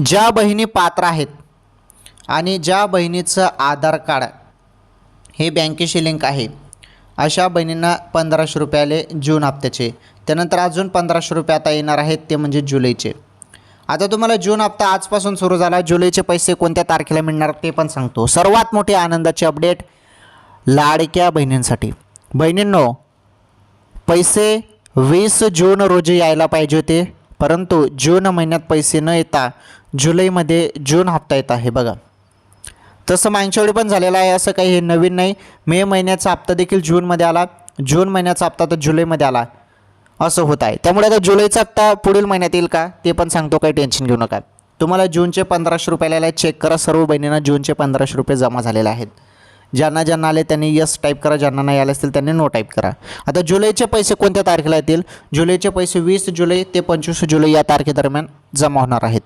ज्या बहिणी पात्र आहेत आणि ज्या बहिणीचं आधार कार्ड हे बँकेशी लिंक आहे अशा बहिणींना 1500 रुपये आले जून हप्त्याचे. त्यानंतर अजून 1500 रुपये आता येणार आहेत ते म्हणजे जुलैचे. आता तुम्हाला जून हप्ता आजपासून सुरू झाला. जुलैचे पैसे कोणत्या तारखेला मिळणार ते पण सांगतो. सर्वात मोठी आनंदाची अपडेट लाडक्या बहिणींसाठी. बहिणींनो, पैसे 20 जून रोजी यायला पाहिजे होते, परंतु जून महिन्यात पैसे न येता जुलैमध्ये जून हप्ता येत आहे. बघा, तसं मागच्या वेळी पण झालेलं आहे, असं काही हे नवीन नाही. मे महिन्याचा हप्ता देखील जूनमध्ये आला, जून महिन्याचा हप्ता तर जुलैमध्ये आला, असं होत आहे. त्यामुळे आता जुलैचा हप्ता पुढील महिन्यात येईल का ते पण सांगतो, काही टेन्शन घेऊ नका. तुम्हाला जूनचे 1500 रुपये आलेले आहेत. चेक करा, सर्व बहिणींना जूनचे 1500 रुपये जमा झालेले आहेत. ज्यांना ज्यांना आले त्यांनी यस टाईप करा, ज्यांना नाही आले असतील त्यांनी नो टाईप करा. आता जुलैचे पैसे कोणत्या तारखेला येतील? जुलैचे पैसे 20 जुलै ते 25 जुलै या तारखेदरम्यान जमा होणार आहेत.